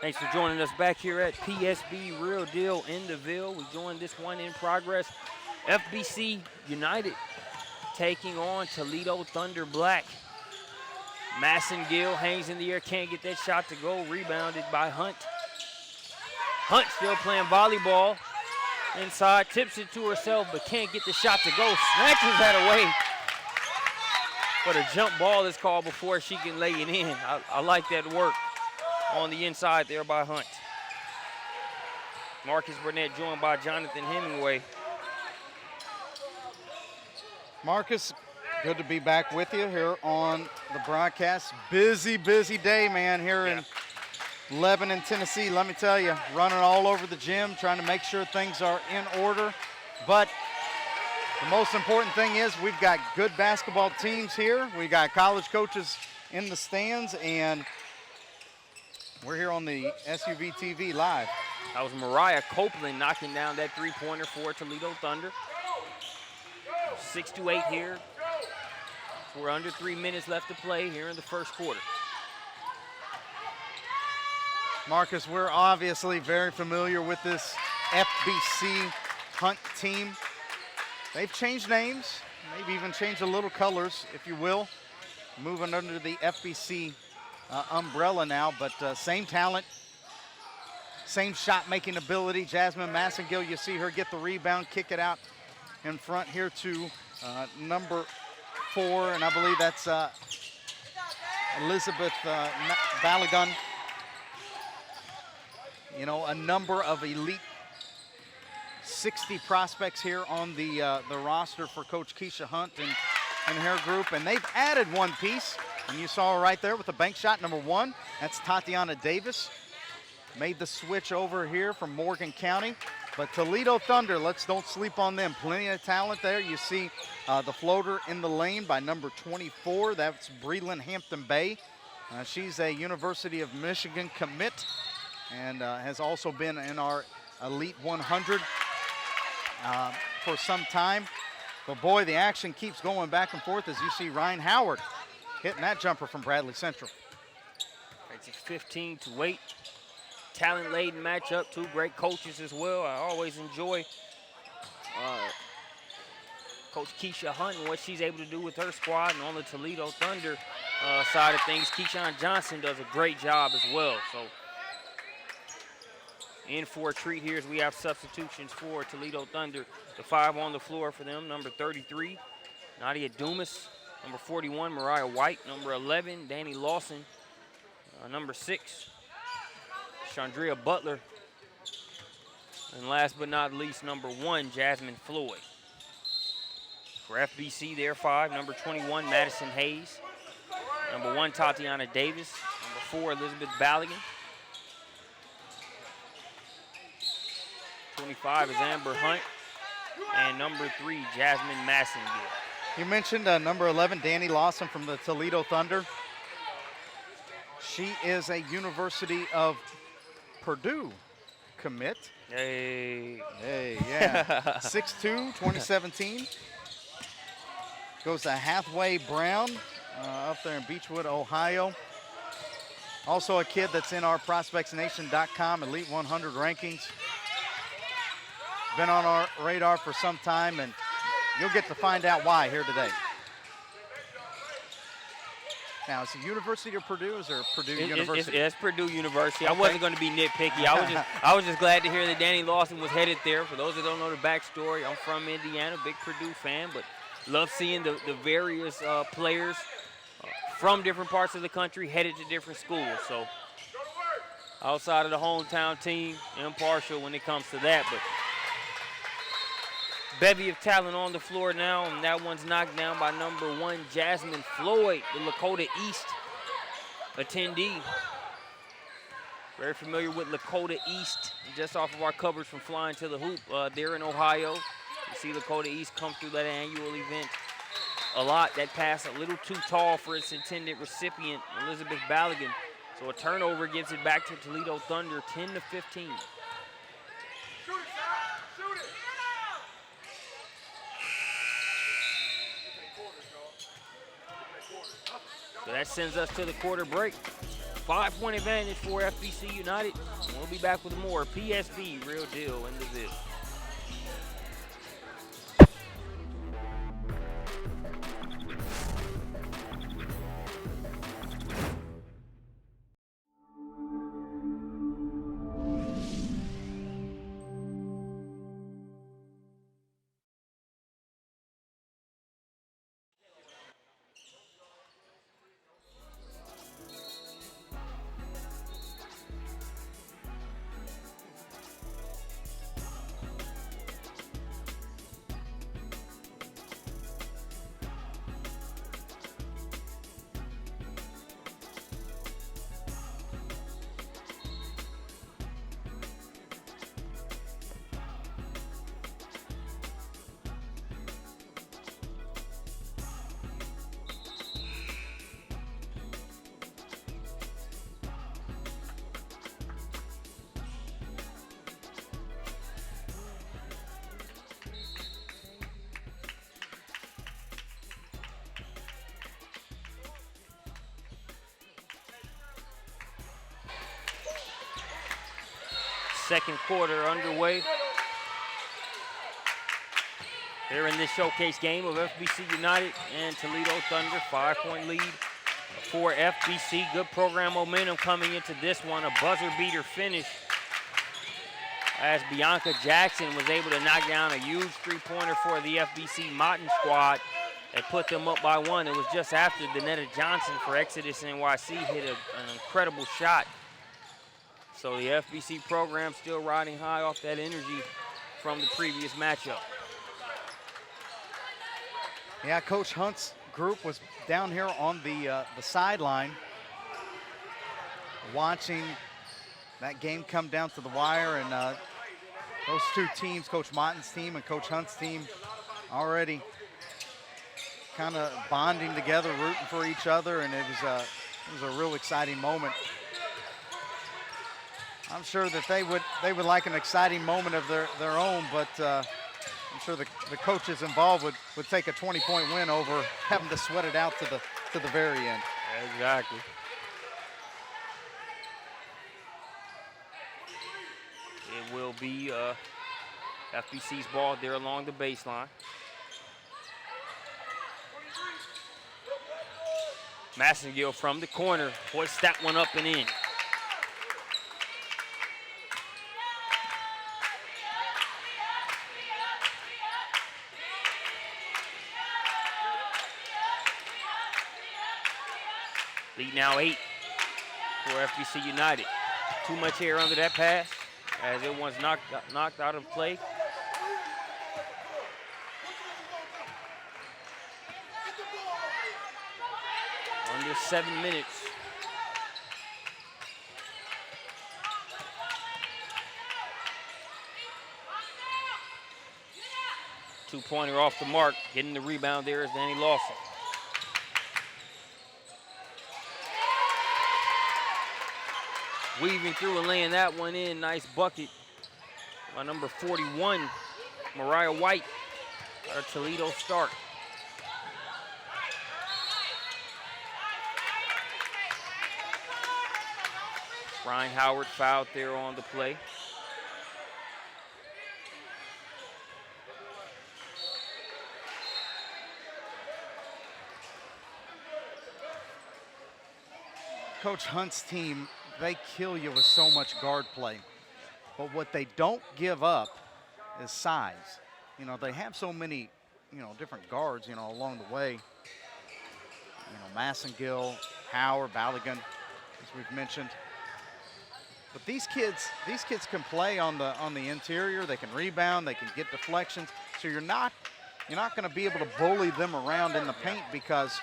Thanks for joining us back here at PSB Real Deal in the Ville. We joined this one in progress. FBC United taking on Toledo Thunder Black. Massengill hangs in the air, can't get that shot to go. Rebounded by Hunt. Hunt still playing volleyball. Inside, tips it to herself, but can't get the shot to go. Snatches that away. But a jump ball is called before she can lay it in. I like that work on the inside there by Hunt. Marcus Burnett joined by Jonathan Hemingway. Marcus, good to be back with you here on the broadcast. Busy day, man, here in Lebanon, Tennessee. Let me tell you, running all over the gym, trying to make sure things are in order. But the most important thing is we've got good basketball teams here. We got college coaches in the stands, and we're here on the SUV TV Live. That was Mariah Copeland knocking down that three-pointer for Toledo Thunder. 6-8 here. We're under 3 minutes left to play here in the first quarter. Marcus, we're obviously very familiar with this FBC Hunt team. They've changed names, maybe even changed a little colors, if you will, moving under the FBC umbrella now, but same talent, same shot-making ability. Jasmine Massengill, you see her get the rebound, kick it out in front here to number 4, and I believe that's Elizabeth Balagun. You know, a number of elite 60 prospects here on the roster for Coach Keisha Hunt and her group, and they've added one piece, and you saw her right there with the bank shot, number 1. That's Tatiana Davis. Made the switch over here from Morgan County. But Toledo Thunder, don't sleep on them. Plenty of talent there. You see the floater in the lane by number 24. That's Breland Hampton Bay. She's a University of Michigan commit and has also been in our Elite 100 for some time. But boy, the action keeps going back and forth as you see Ryan Howard hitting that jumper from Bradley Central. It's 15-8. Talent-laden matchup, 2 great coaches as well. I always enjoy Coach Keisha Hunt and what she's able to do with her squad. And on the Toledo Thunder side of things, Keyshawn Johnson does a great job as well. So in for a treat here as we have substitutions for Toledo Thunder. The 5 on the floor for them, number 33, Nadia Dumas. Number 41, Mariah White. Number 11, Danny Lawson. Number 6, Chandria Butler. And last but not least, number 1, Jasmine Floyd. For FBC, their 5, number 21, Madison Hayes. Number 1, Tatiana Davis. Number 4, Elizabeth Balagan. 25 is Amber Hunt. And number 3, Jasmine Massengill. You mentioned number 11, Danny Lawson from the Toledo Thunder. She is a University of Purdue commit. Hey, yeah. 6'2", 2017. Goes to Hathaway Brown up there in Beechwood, Ohio. Also a kid that's in our ProspectsNation.com Elite 100 rankings. Been on our radar for some time, and you'll get to find out why here today. Now, is it University of Purdue or is it Purdue University? It's Purdue University. Okay. I wasn't going to be nitpicky. I was just glad to hear that Danny Lawson was headed there. For those that don't know the backstory, I'm from Indiana, big Purdue fan, but love seeing the various players from different parts of the country headed to different schools. So outside of the hometown team, impartial when it comes to that, but bevy of talent on the floor now, and that one's knocked down by number 1, Jasmine Floyd, the Lakota East attendee. Very familiar with Lakota East, just off of our coverage from Flying to the Hoop there in Ohio. You see Lakota East come through that annual event a lot. That pass a little too tall for its intended recipient, Elizabeth Balagan. So a turnover gives it back to Toledo Thunder, 10-15. So that sends us to the quarter break. 5-point advantage for FBC United. We'll be back with more PSB Real Deal in the Ville. Second quarter underway. They're in this showcase game of FBC United and Toledo Thunder. 5-point lead for FBC. Good program momentum coming into this one. A buzzer beater finish as Bianca Jackson was able to knock down a huge three-pointer for the FBC Motton squad and put them up by one. It was just after Danetta Johnson for Exodus NYC hit an incredible shot. So the FBC program still riding high off that energy from the previous matchup. Yeah, Coach Hunt's group was down here on the sideline watching that game come down to the wire, and those two teams, Coach Motton's team and Coach Hunt's team, already kind of bonding together, rooting for each other, and it was a real exciting moment. I'm sure that they would like an exciting moment of their own, but I'm sure the coaches involved would take a 20-point win over having to sweat it out to the very end. Exactly. It will be FBC's ball there along the baseline. Massengill from the corner hoists that one up and in. Lead now 8 for FBC United. Too much air under that pass as it was knocked out of play. Under 7 minutes. Two-pointer off the mark. Getting the rebound there is Danny Lawson. Weaving through and laying that one in. Nice bucket by number 41, Mariah White, our Toledo start. Ryan Howard fouled there on the play. Coach Hunt's team, they kill you with so much guard play. But what they don't give up is size. You know, they have so many, different guards, along the way. Massengill, Howard, Balogun, as we've mentioned. But these kids can play on the interior. They can rebound. They can get deflections. So you're not going to be able to bully them around in the paint because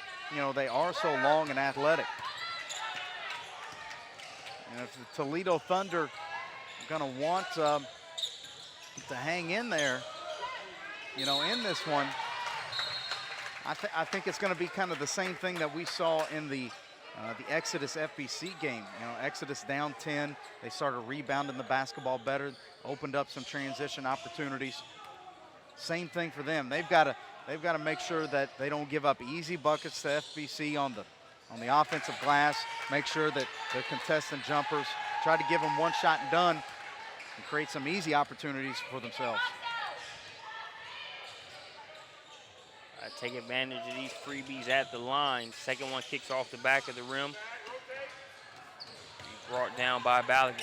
they are so long and athletic. And if the Toledo Thunder are going to want to hang in there, in this one, I think it's going to be kind of the same thing that we saw in the Exodus FBC game. Exodus down 10. They started rebounding the basketball better, opened up some transition opportunities. Same thing for them. They've got to make sure that they don't give up easy buckets to FBC on on the offensive glass, make sure that the contestant jumpers try to give them one shot and done and create some easy opportunities for themselves. Take advantage of these freebies at the line. Second one kicks off the back of the rim. Brought down by Ballaghan.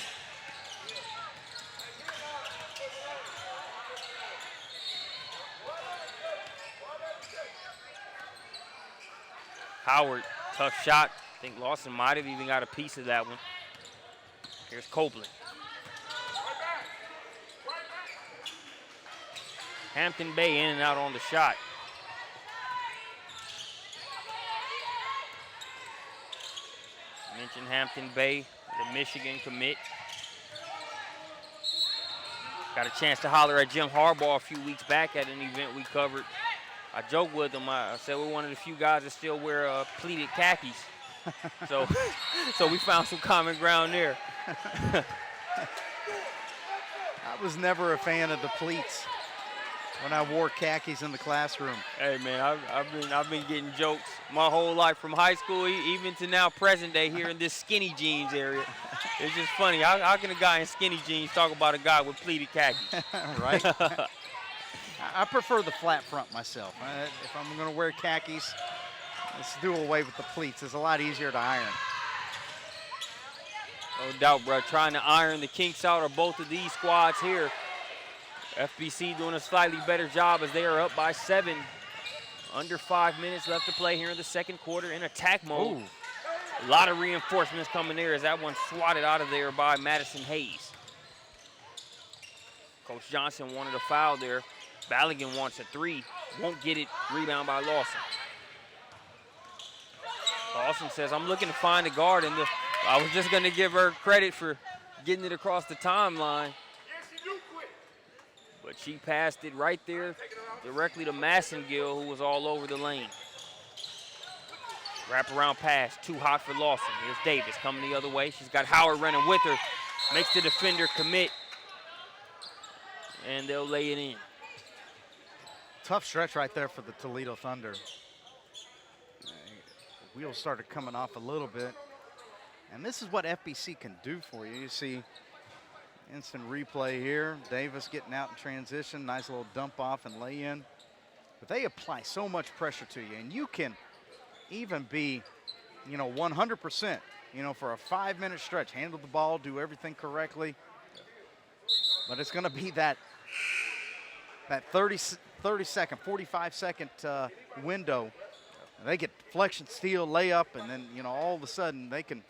Howard, tough shot. I think Lawson might have even got a piece of that one. Here's Copeland. Hampton Bay in and out on the shot. Mentioned Hampton Bay, the Michigan commit. Got a chance to holler at Jim Harbaugh a few weeks back at an event we covered. I joked with him. I said we're one of the few guys that still wear pleated khakis. so we found some common ground there. I was never a fan of the pleats when I wore khakis in the classroom. Hey man, I've been getting jokes my whole life from high school even to now present day here in this skinny jeans area. It's just funny. How can a guy in skinny jeans talk about a guy with pleated khakis? Right. I prefer the flat front myself. If I'm going to wear khakis, let's do away with the pleats. It's a lot easier to iron. No doubt, bro. Trying to iron the kinks out of both of these squads here. FBC doing a slightly better job as they are up by 7. Under 5 minutes left to play here in the second quarter in attack mode. Ooh. A lot of reinforcements coming there as that one swatted out of there by Madison Hayes. Coach Johnson wanted a foul there. Ballaghan wants a 3. Won't get it. Rebound by Lawson. Lawson says, I'm looking to find a guard, and I was just going to give her credit for getting it across the timeline. But she passed it right there directly to Massengill, who was all over the lane. Wraparound pass, too hot for Lawson. Here's Davis coming the other way. She's got Howard running with her. Makes the defender commit. And they'll lay it in. Tough stretch right there for the Toledo Thunder. Wheels started coming off a little bit. And this is what FBC can do for you. You see instant replay here. Davis getting out in transition. Nice little dump off and lay in. But they apply so much pressure to you. And you can even be, 100%, for a 5-minute stretch. Handle the ball, do everything correctly. But it's going to be that 30-second, 45-second window. They get deflection, steal, layup, and then, all of a sudden they can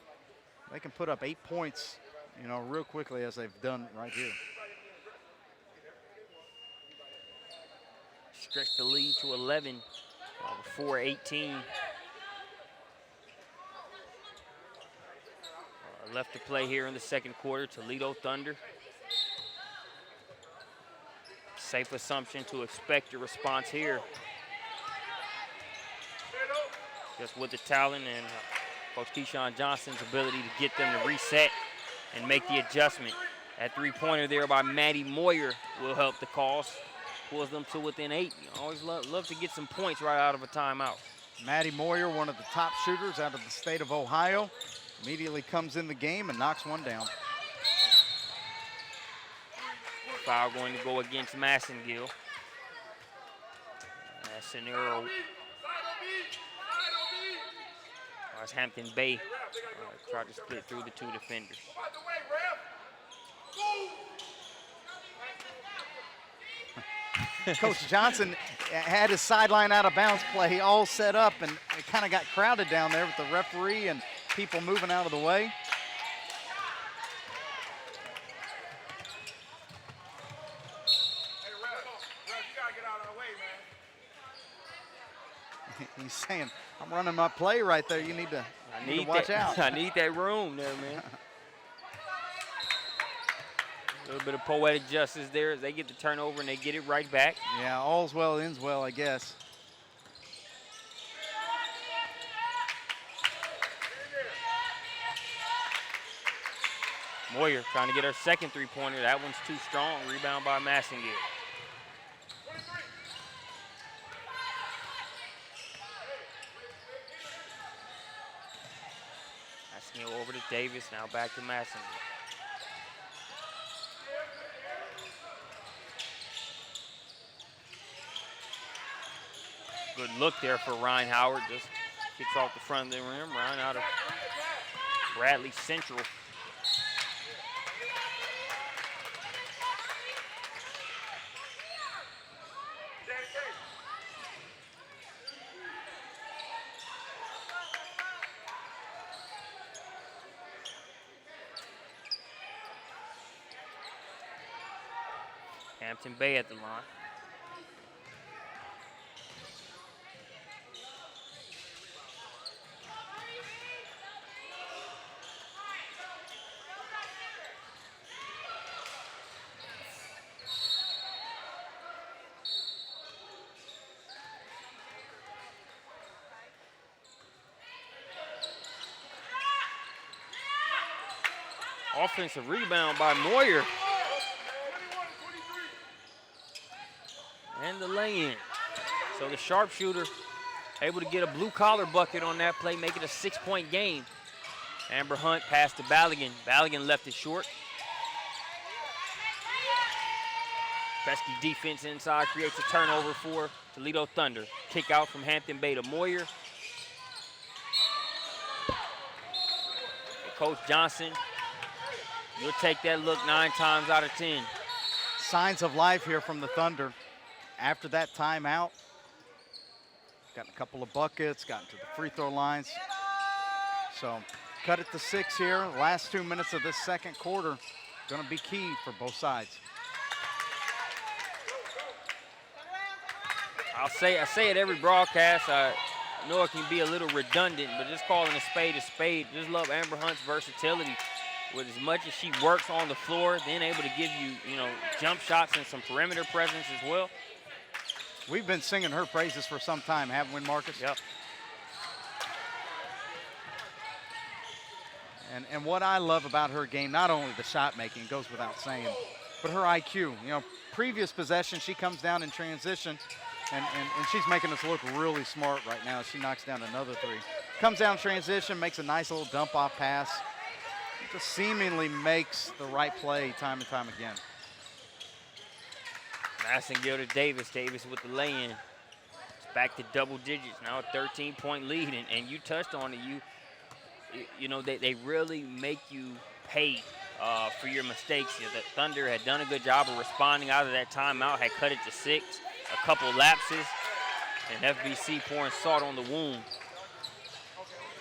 put up 8 points, real quickly as they've done right here. Stretch the lead to 11 before 18. Left to play here in the second quarter. Toledo Thunder. Safe assumption to expect a response here. Just with the talent and Coach Keyshawn Johnson's ability to get them to reset and make the adjustment. That three-pointer there by Maddie Moyer will help the cause. Pulls them to within 8. You always love to get some points right out of a timeout. Maddie Moyer, one of the top shooters out of the state of Ohio, immediately comes in the game and knocks one down. Foul going to go against Massengill. Scenario. As Hampton Bay tried to split through the 2 defenders. Coach Johnson had his sideline out of bounds play all set up, and it kind of got crowded down there with the referee and people moving out of the way. He's saying, I'm running my play right there. You need to, watch out. I need that room there, man. A little bit of poetic justice there as they get the turnover and they get it right back. Yeah, all's well ends well, I guess. Moyer trying to get her second three-pointer. That one's too strong. Rebound by Massengill. Over to Davis, now back to Masson. Good look there for Ryan Howard. Just kicks off the front of the rim. Ryan out of Bradley Central. Hampton Bay at the line. Offensive rebound by Moyer. And the lay-in. So the sharpshooter able to get a blue-collar bucket on that play, make it a 6-point game. Amber Hunt passed to Ballaghan. Ballaghan left it short. Pesky defense inside creates a turnover for Toledo Thunder. Kick out from Hampton Bay to Moyer. And Coach Johnson, you'll take that look 9 times out of 10. Signs of life here from the Thunder. After that timeout, gotten a couple of buckets, gotten to the free throw lines. So cut it to 6 here. Last 2 minutes of this second quarter going to be key for both sides. I say it every broadcast. I know it can be a little redundant, but just calling a spade. Just love Amber Hunt's versatility. With as much as she works on the floor, then able to give you, jump shots and some perimeter presence as well. We've been singing her praises for some time, haven't we, Marcus? Yep. And what I love about her game, not only the shot making, it goes without saying, but her IQ. Previous possession, she comes down in transition, and she's making us look really smart right now. She knocks down another 3. Comes down transition, makes a nice little dump-off pass. Just seemingly makes the right play time and time again. Massengill to Davis. Davis with the lay-in. It's back to double digits. Now a 13-point lead, and you touched on it. They really make you pay for your mistakes. The Thunder had done a good job of responding out of that timeout, had cut it to 6, a couple lapses, and FBC pouring salt on the wound.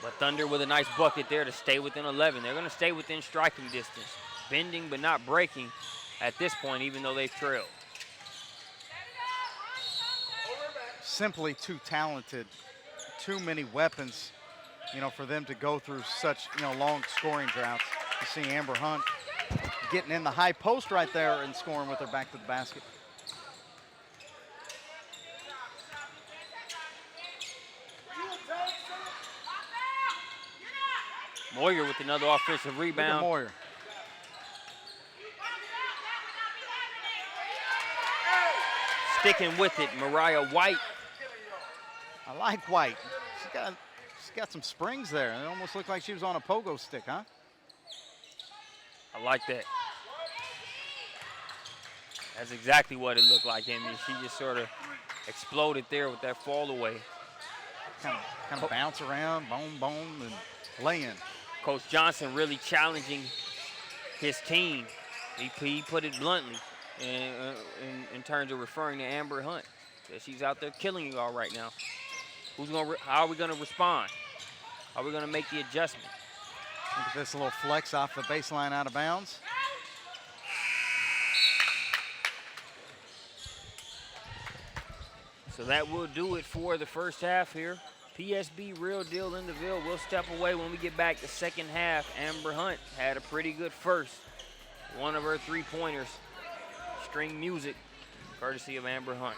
But Thunder with a nice bucket there to stay within 11. They're going to stay within striking distance, bending but not breaking at this point, even though they've trailed. Simply too talented, too many weapons, for them to go through such, long scoring droughts. You see Amber Hunt getting in the high post right there and scoring with her back to the basket. Moyer with another offensive rebound. Moyer. Sticking with it, Mariah White. I like White. She's got some springs there. It almost looked like she was on a pogo stick, huh? I like that. That's exactly what it looked like. I mean, she just sort of exploded there with that fall away. Kind of bounce around, boom, and lay in. Coach Johnson really challenging his team. He put it bluntly in terms of referring to Amber Hunt, that she's out there killing you all right now. How are we going to respond? How are we going to make the adjustment? Look at this little flex off the baseline out of bounds. So that will do it for the first half here. PSB Real Deal in the Ville. We'll step away when we get back to second half. Amber Hunt had a pretty good first. One of her 3-pointers. String music, courtesy of Amber Hunt.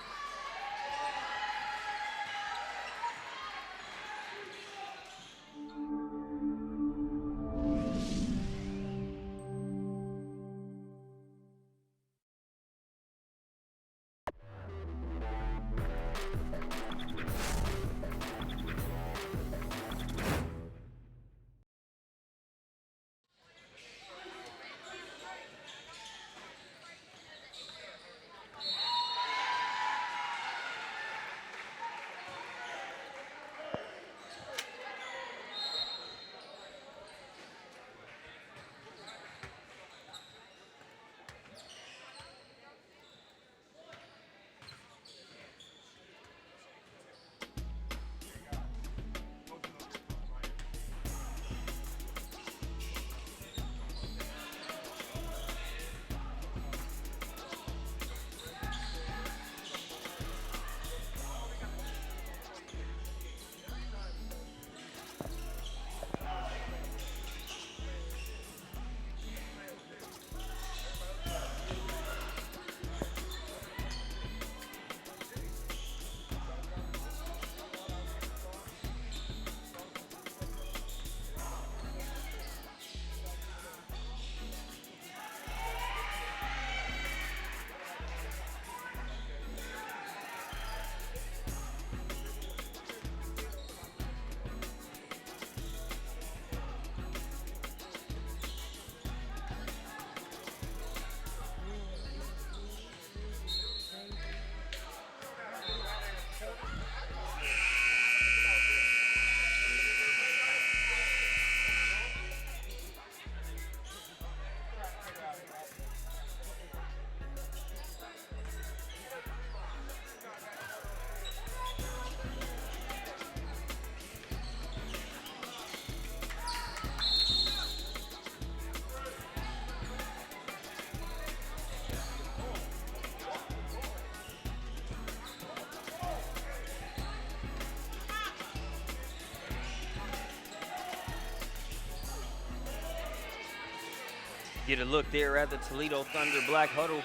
Get a look there at the Toledo Thunder Black Huddle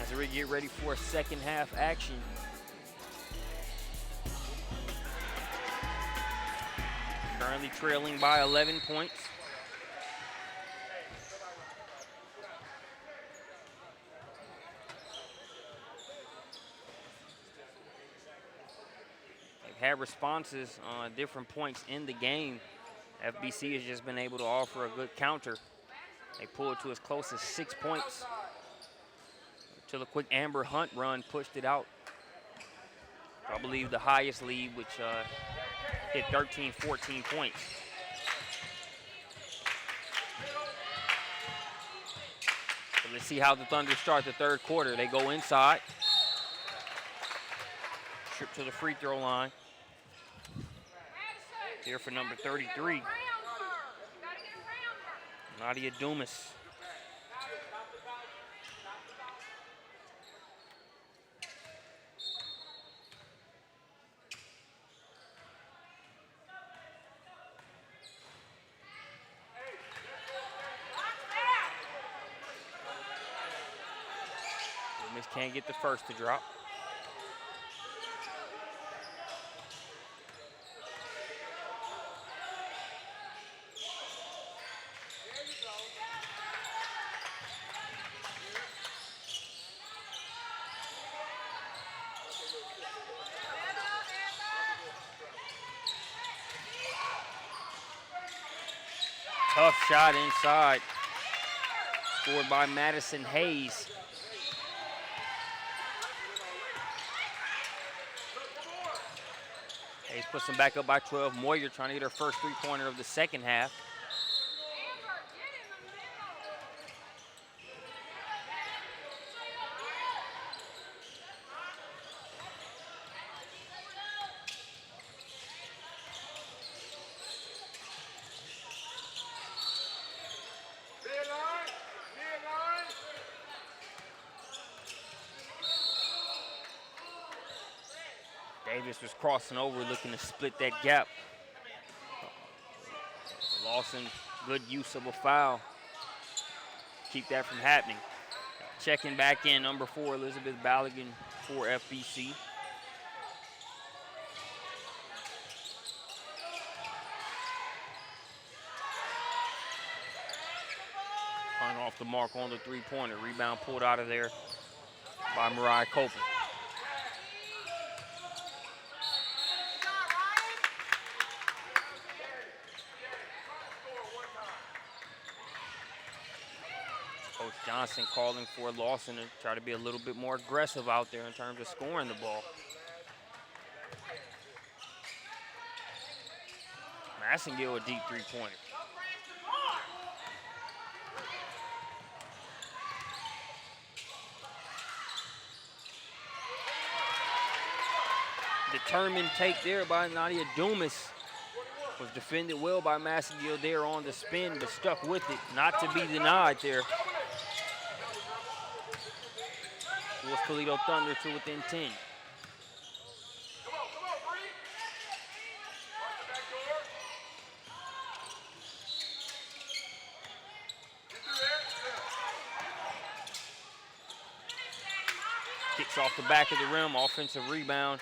as we get ready for second half action. Currently trailing by 11 points. They've had responses on different points in the game. FBC has just been able to offer a good counter. They pulled to as close as 6 points until a quick Amber Hunt run pushed it out. I believe the highest lead, which hit 13, 14 points. So let's see how the Thunder start the third quarter. They go inside. Trip to the free throw line. Here for number 33. Nadia Dumas. Dumas can't get the first to drop. Tough shot inside, scored by Madison Hayes. Hayes puts them back up by 12. Moyer trying to get her first three-pointer of the second half. Davis was crossing over, looking to split that gap. Lawson, good use of a foul. Keep that from happening. Checking back in, number 4, Elizabeth Ballaghan for FBC. Hunt off the mark on the three-pointer. Rebound pulled out of there by Mariah Copeland. Coach Johnson calling for Lawson to try to be a little bit more aggressive out there in terms of scoring the ball. Massengill a deep three-pointer. Determined take there by Nadia Dumas. Was defended well by Massengill there on the spin, but stuck with it, not to be denied there. Was Toledo Thunder to within 10. Kicks off the back of the rim, offensive rebound,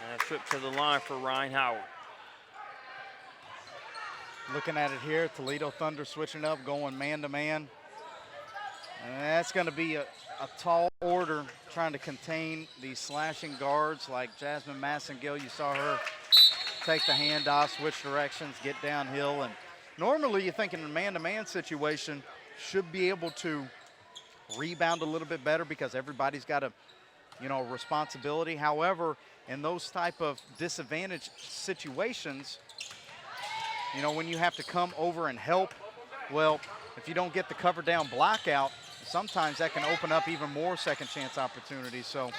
and a trip to the line for Ryan Howard. Looking at it here, Toledo Thunder switching up, going man-to-man. And that's going to be a tall order, trying to contain these slashing guards like Jasmine Massengill. You saw her take the handoff, switch directions, get downhill. And normally you think in a man-to-man situation, should be able to rebound a little bit better because everybody's got a, responsibility. However, in those type of disadvantaged situations, when you have to come over and help, well, if you don't get the cover down block out, sometimes that can open up even more second chance opportunities. So,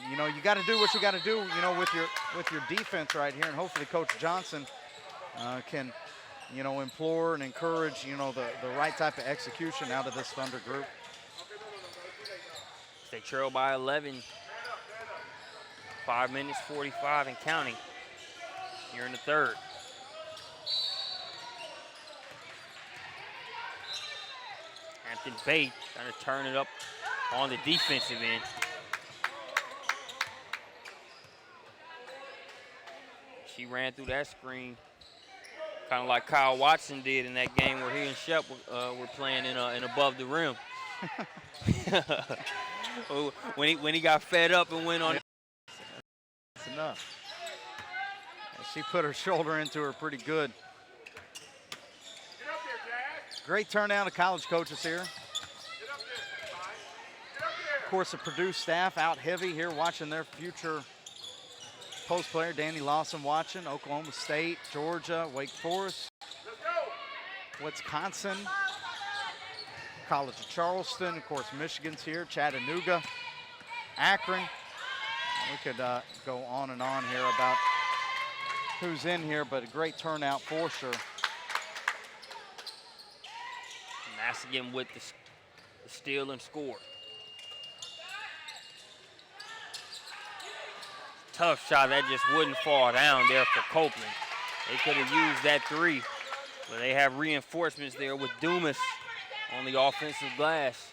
you got to do what you got to do, with your defense right here. And hopefully Coach Johnson can, implore and encourage, the right type of execution out of this Thunder group. They trail by 11. 5 minutes, 45 and counting here in the third. Hampton Bay trying to turn it up on the defensive end. She ran through that screen, kind of like Kyle Watson did in that game where he and Shep were playing in above the rim. when he got fed up and went on. Yeah. That's enough. She put her shoulder into her pretty good. Great turnout of college coaches here. Of course, the Purdue staff out heavy here watching their future post player. Danny Lawson watching. Oklahoma State, Georgia, Wake Forest, Wisconsin, College of Charleston. Of course, Michigan's here. Chattanooga, Akron. We could go on and on here about who's in here, but a great turnout for sure. Massigan with the steal and score. Tough shot, that just wouldn't fall down there for Copeland. They could have used that three, but they have reinforcements there with Dumas on the offensive glass.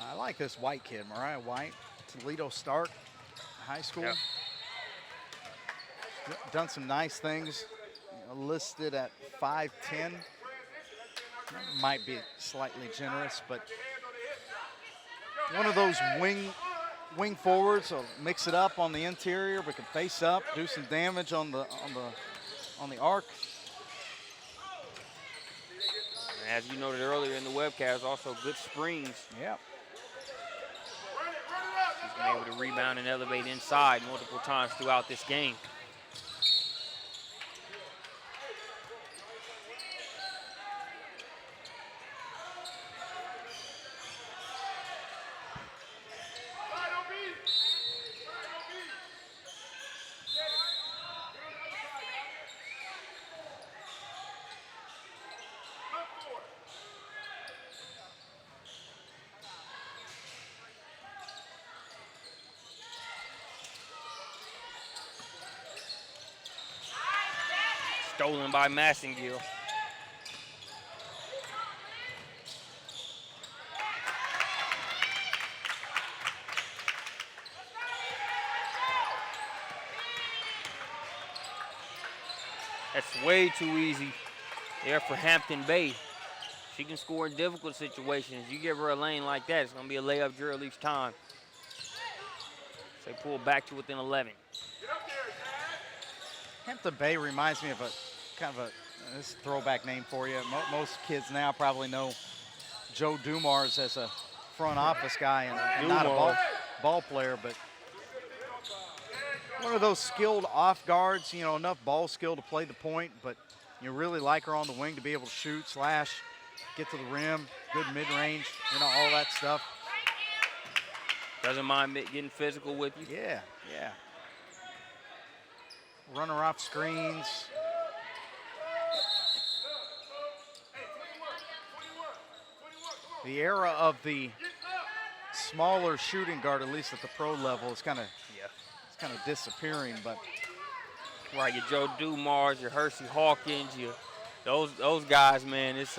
I like this White kid, Mariah White, Toledo Stark High School. Yep. Done some nice things, listed at 5'10". Might be slightly generous, but one of those wing forwards. So mix it up on the interior, but can face up, do some damage on the arc. As you noted earlier in the webcast, also good springs. Yeah. She's been able to rebound and elevate inside multiple times throughout this game. Stolen by Massengill. That's way too easy there for Hampton Bay. She can score in difficult situations. You give her a lane like that, it's going to be a layup drill each time. So they pull back to within 11. Hampton Bay reminds me of a kind of this is a throwback name for you. Most kids now probably know Joe Dumars as a front office guy and not a ball player, but one of those skilled off guards, you know, enough ball skill to play the point, but you really like her on the wing to be able to shoot, slash, get to the rim, good mid-range, you know, all that stuff. Doesn't mind getting physical with you. Yeah, yeah. Runner off screens. The era of the smaller shooting guard, at least at the pro level, is kind of disappearing. But right, your Joe Dumars, your Hersey Hawkins, those guys, man. It's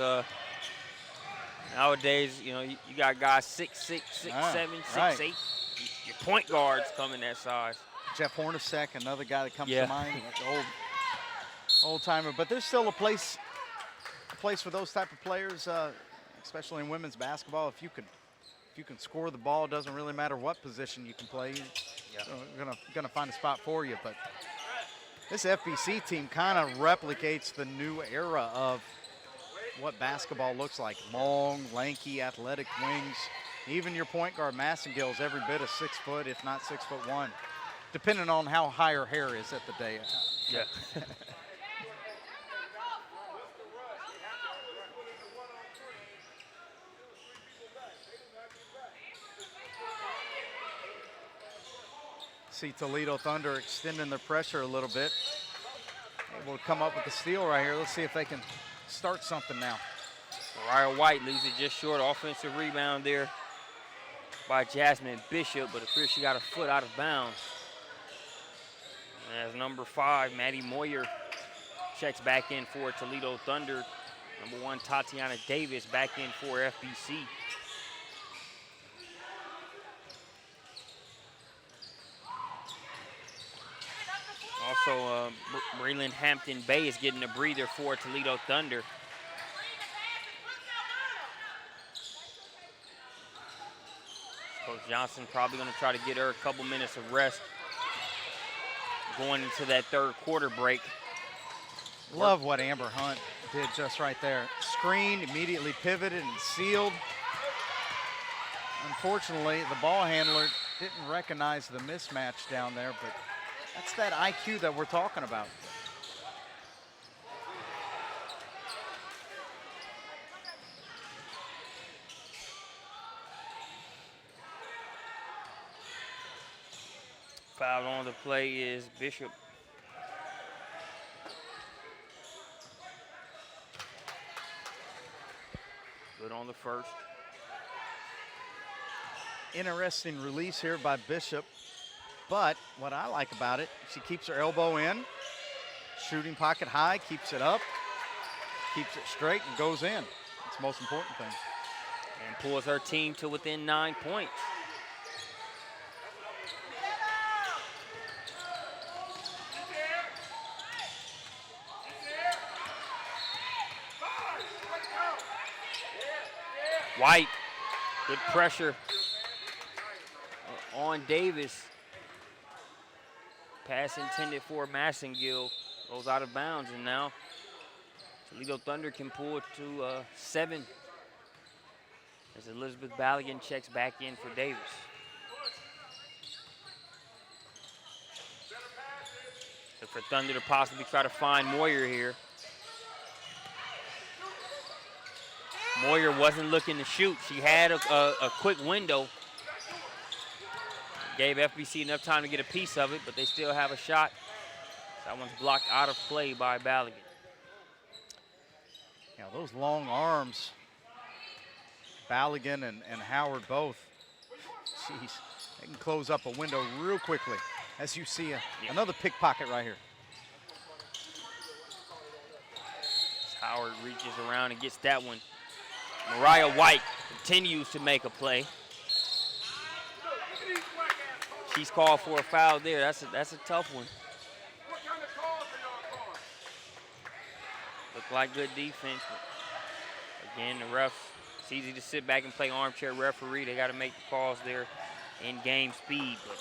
nowadays, you know, you got guys 6'6", 6'7", 6'8". Your point guards come in that size. Jeff Hornacek, another guy that comes to mind, like old timer. But there's still a place for those type of players, especially in women's basketball. If you can score the ball, it doesn't really matter what position you can play. Gonna find a spot for you. But this FBC team kind of replicates the new era of what basketball looks like. Long, lanky, athletic wings. Even your point guard, Massengill, is every bit of 6 foot, if not 6'1", depending on how high her hair is at the day. Yeah. See Toledo Thunder extending their pressure a little bit. Able to come up with the steal right here. Let's see if they can start something now. Mariah White leaves it just short. Offensive rebound there by Jasmine Bishop, but it appears she got her foot out of bounds. As number 5, Maddie Moyer, checks back in for Toledo Thunder. Number 1, Tatiana Davis back in for FBC. Also, Braylon Hampton Bay is getting a breather for Toledo Thunder. Coach Johnson probably going to try to get her a couple minutes of rest going into that third quarter break. Love what Amber Hunt did just right there. Screened, immediately pivoted and sealed. Unfortunately, the ball handler didn't recognize the mismatch down there, but that's that IQ that we're talking about. Foul on the play is Bishop. Good on the first. Interesting release here by Bishop, but what I like about it, she keeps her elbow in, shooting pocket high, keeps it up, keeps it straight, and goes in. That's the most important thing. And pulls her team to within 9 points. White, good pressure on Davis. Pass intended for Massengill goes out of bounds, and now Toledo Thunder can pull it to 7 as Elizabeth Balligan checks back in for Davis. Look for Thunder to possibly try to find Moyer here. Moyer wasn't looking to shoot. She had a quick window. Gave FBC enough time to get a piece of it, but they still have a shot. That one's blocked out of play by Balligan. Yeah, those long arms, Balligan and Howard both. Jeez, they can close up a window real quickly. As you see another pickpocket right here. As Howard reaches around and gets that one. Mariah White continues to make a play. She's called for a foul there. That's a tough one. Looked like good defense. But again, the refs, it's easy to sit back and play armchair referee. They got to make the calls there in game speed. But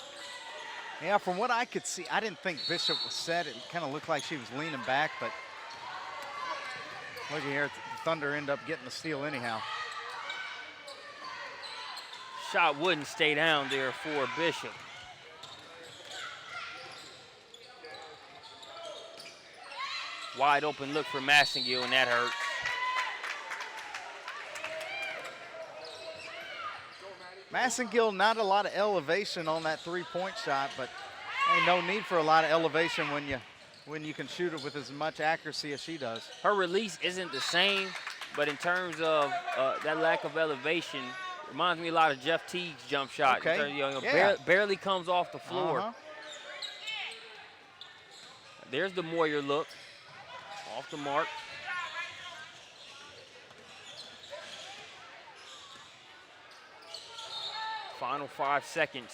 yeah, from what I could see, I didn't think Bishop was set. It kind of looked like she was leaning back, but look here, the Thunder end up getting the steal anyhow. Shot wouldn't stay down there for Bishop. Wide open look for Massengill, and that hurts. Massengill, not a lot of elevation on that three-point shot, but ain't no need for a lot of elevation when you can shoot it with as much accuracy as she does. Her release isn't the same, but in terms of that lack of elevation, reminds me a lot of Jeff Teague's jump shot. Okay. Barely comes off the floor. There's the Moyer look. Off the mark. Final 5 seconds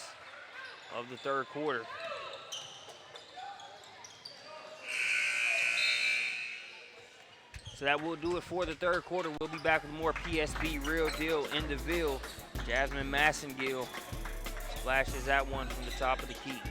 of the third quarter. So that will do it for the third quarter. We'll be back with more PSB Real Deal in the Ville. Jasmine Massengill splashes that one from the top of the key.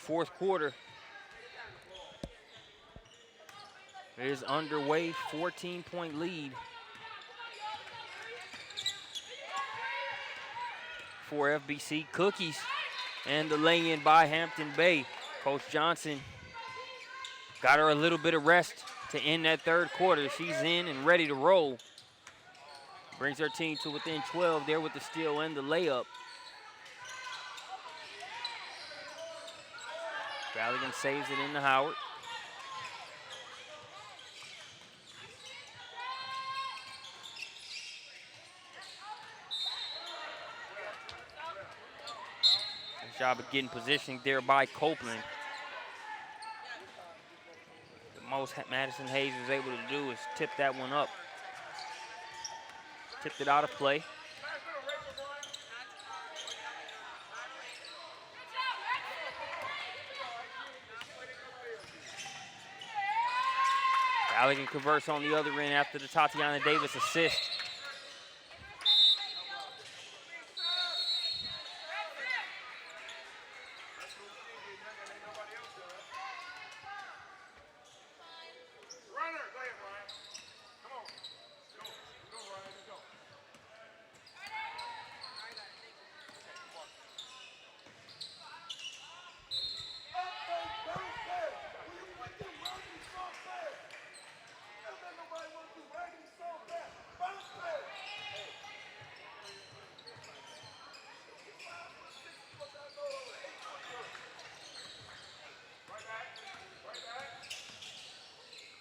fourth quarter is underway. 14-point lead for FBC. Cookies and the lay-in by Hampton Bay. Coach Johnson got her a little bit of rest to end that third quarter. She's in and ready to roll. Brings her team to within 12 there with the steal and the layup. Galligan saves it into Howard. Nice job of getting positioned there by Copeland. The most Madison Hayes was able to do is tip that one up. Tipped it out of play. Galligan converts on the other end after the Tatiana Davis assist.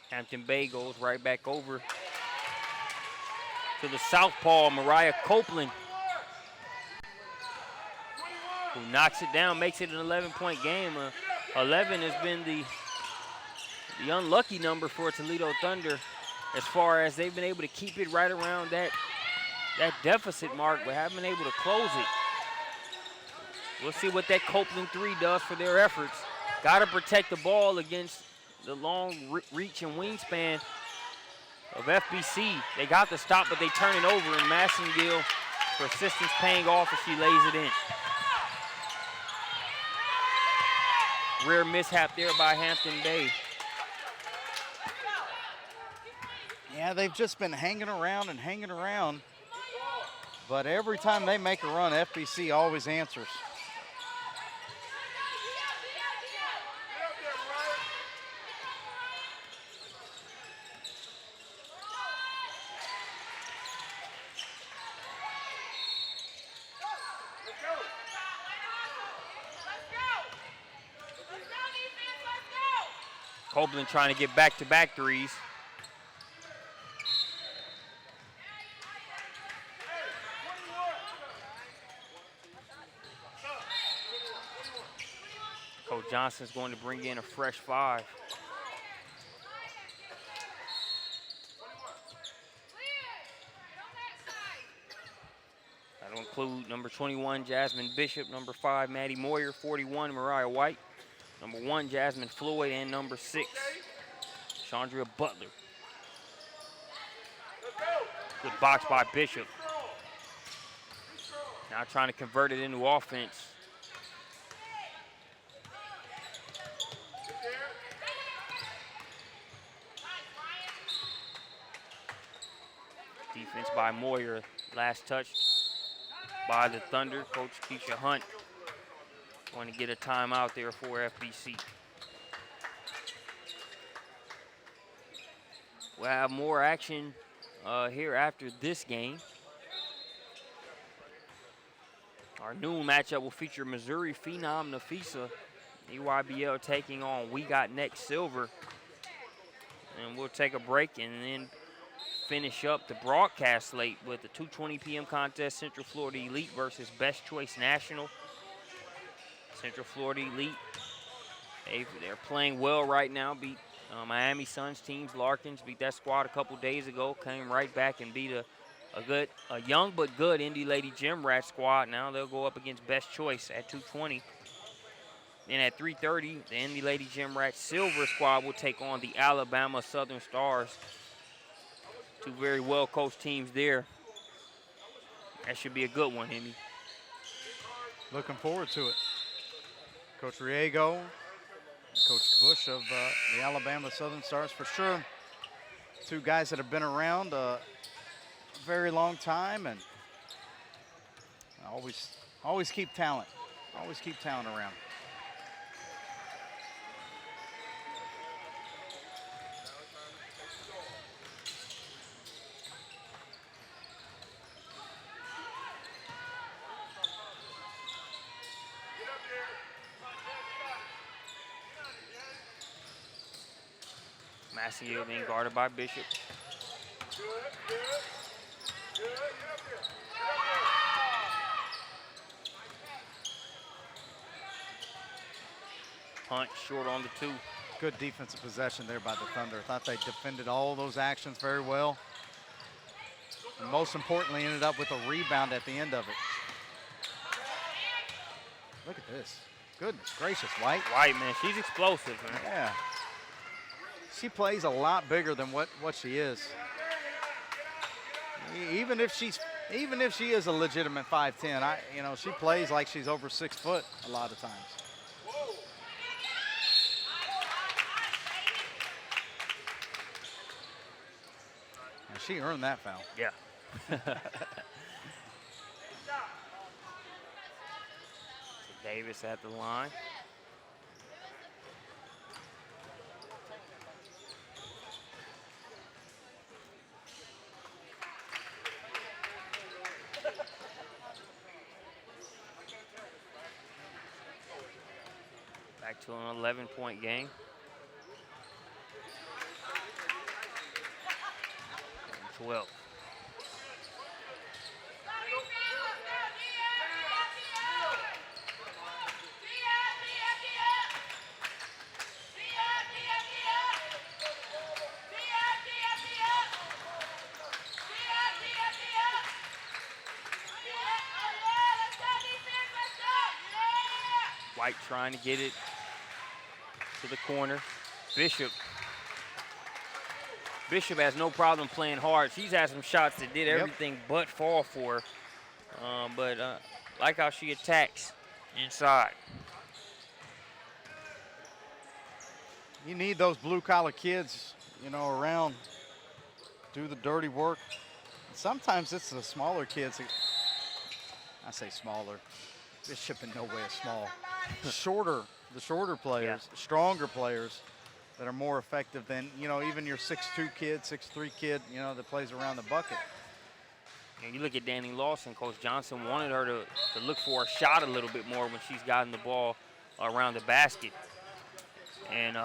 Hampton Bay goes right back over to the southpaw, Mariah Copeland, who knocks it down, makes it an 11-point game. 11 has been the unlucky number for Toledo Thunder as far as they've been able to keep it right around that deficit mark, but haven't been able to close it. We'll see what that Copeland 3 does for their efforts. Got to protect the ball against the long reach and wingspan of FBC. They got the stop, but they turn it over, and Massengill, persistence paying off as she lays it in. Rear mishap there by Hampton Bay. Yeah, they've just been hanging around and hanging around, but every time they make a run, FBC always answers. Copeland trying to get back-to-back threes. Coach Johnson's going to bring in a fresh 5. That'll include number 21, Jasmine Bishop, number 5, Maddie Moyer, 41, Mariah White, number 1, Jasmine Floyd, and number 6, Chandria Butler. Good box by Bishop. Now trying to convert it into offense. Defense by Moyer. Last touch by the Thunder. Coach Keisha Hunt going to get a timeout there for FBC. We'll have more action here after this game. Our noon matchup will feature Missouri Phenom Nafisa, EYBL taking on We Got Next Silver. And we'll take a break and then finish up the broadcast slate with the 2:20 p.m. contest, Central Florida Elite versus Best Choice National. Central Florida Elite, they're playing well right now. Beat Miami Suns teams. Larkins beat that squad a couple days ago. Came right back and beat a young but good Indy Lady Gym Rat squad. Now they'll go up against Best Choice at 2:20. Then at 3:30, the Indy Lady Gym Rat Silver squad will take on the Alabama Southern Stars. Two very well-coached teams there. That should be a good one, Indy. Looking forward to it. Coach Riego, Coach Bush of the Alabama Southern Stars, for sure. Two guys that have been around a very long time and always keep talent. Always keep talent around. Massier being guarded by Bishop. Hunt short on the 2. Good defensive possession there by the Thunder. I thought they defended all those actions very well. And most importantly, ended up with a rebound at the end of it. Look at this. Goodness gracious, White. White, man, she's explosive, man. Yeah. She plays a lot bigger than what she is. Even if she is a legitimate 5'10", she plays like she's over 6 foot a lot of times. And she earned that foul. Yeah. Davis at the line. Back to an 11-point game. And 12. White trying to get it to the corner. Bishop has no problem playing hard. She's had some shots that did everything but fall for her. But like how she attacks inside. You need those blue-collar kids, around, do the dirty work. And sometimes it's the smaller kids. I say smaller. Bishop in no way is small. The shorter players, stronger players that are more effective than, even your 6'2" kid, 6'3" kid, that plays around the bucket. And you look at Danny Lawson, Coach Johnson wanted her to look for a shot a little bit more when she's gotten the ball around the basket. And,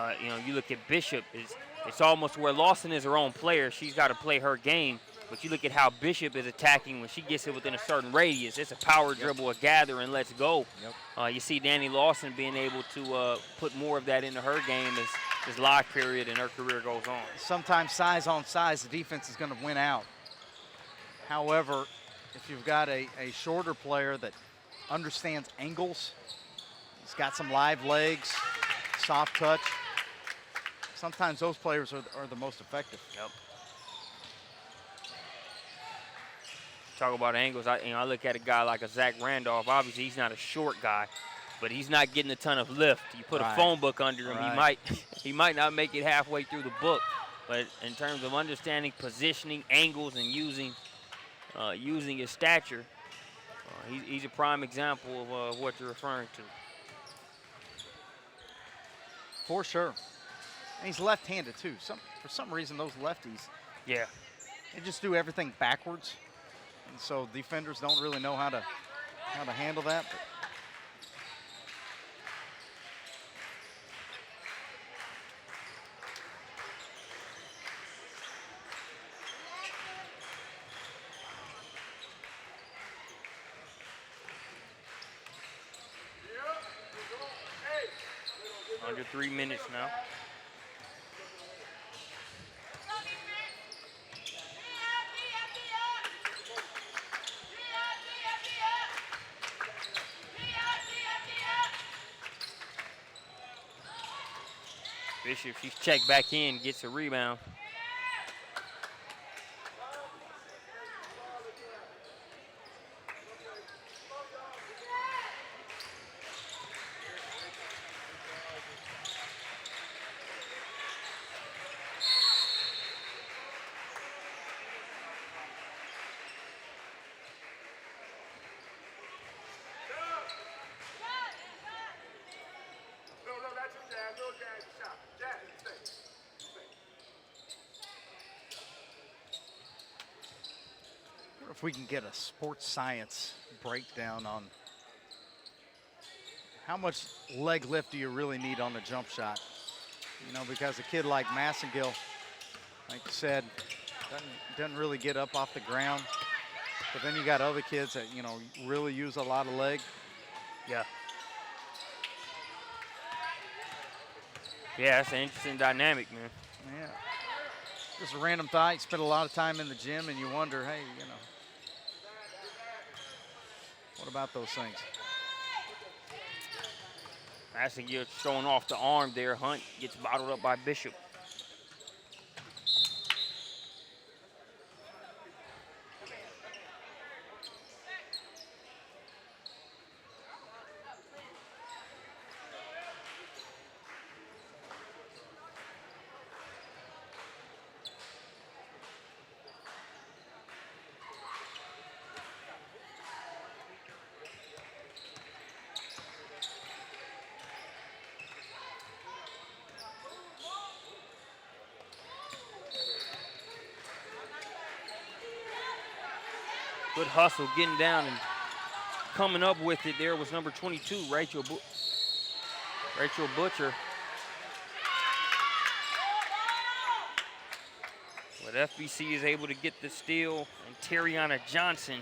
you look at Bishop, it's almost where Lawson is her own player. She's got to play her game. But you look at how Bishop is attacking when she gets it within a certain radius. It's a power dribble, a gather, and let's go. You see Danny Lawson being able to put more of that into her game as this live period and her career goes on. Sometimes size on size, the defense is going to win out. However, if you've got a shorter player that understands angles, he's got some live legs, soft touch, sometimes those players are the most effective. Talk about angles. I look at a guy like a Zach Randolph. Obviously, he's not a short guy, but he's not getting a ton of lift. You put a phone book under him, he might not make it halfway through the book. But in terms of understanding positioning, angles, and using his stature, he's a prime example of what you're referring to. For sure. And he's left-handed too. For some reason, those lefties, they just do everything backwards. And so defenders don't really know how to handle that. Under 3 minutes now. Bishop, she's checked back in, gets a rebound. if we can get a sports science breakdown on how much leg lift do you really need on the jump shot. You know, because a kid like Massengill, like you said, doesn't really get up off the ground. But then you got other kids that, you know, really use a lot of leg. Yeah. Yeah, that's an interesting dynamic, man. Yeah. Just a random thought. You spend a lot of time in the gym and you wonder, hey, you know, what about those things? Massengill showing off the arm there. Hunt gets bottled up by Bishop. Good hustle, getting down and coming up with it there was number 22, Rachel Butcher. But FBC is able to get the steal, and Terriana Johnson,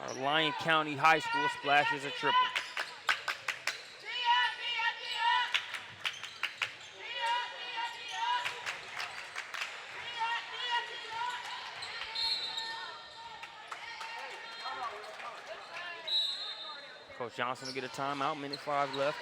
our Lyon County High School, splashes a triple. Coach Johnson will get a timeout, minute 5 left.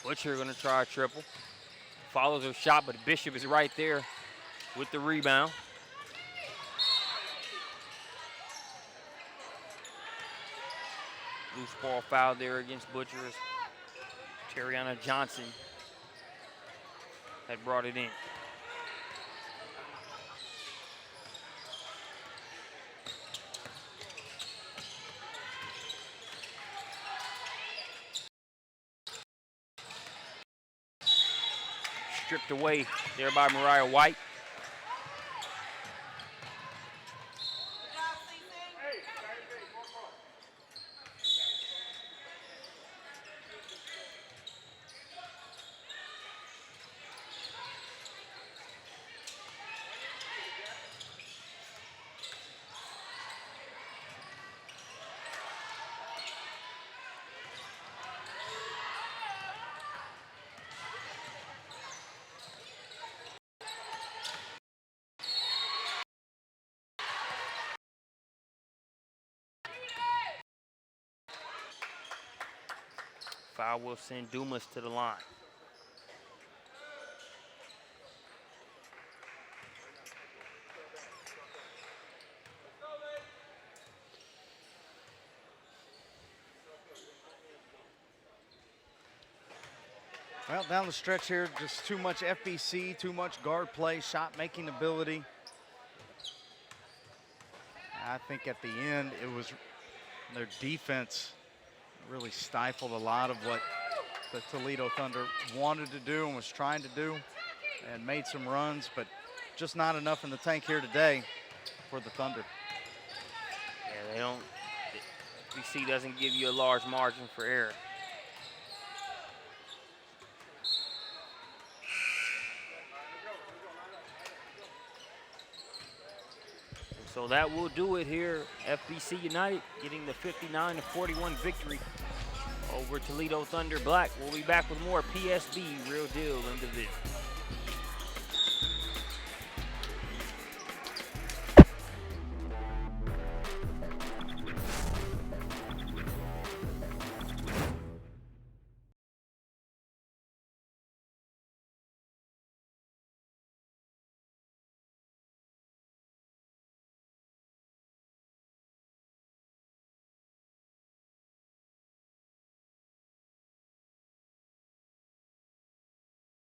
Butcher gonna try a triple. Follows her shot, but Bishop is right there with the rebound. Loose ball foul there against Butcher. Terriana Johnson had brought it in. Stripped away there by Mariah White. Foul will send Dumas to the line. Well, down the stretch here, just too much FBC, too much guard play, shot making ability. I think at the end, it was their defense really stifled a lot of what the Toledo Thunder wanted to do and was trying to do, and made some runs, but just not enough in the tank here today for the Thunder. Yeah, they don't, FBC doesn't give you a large margin for error. So that will do it here. FBC United getting the 59-41 victory over Toledo Thunder Black. We'll be back with more PSB Real Deal in the Ville.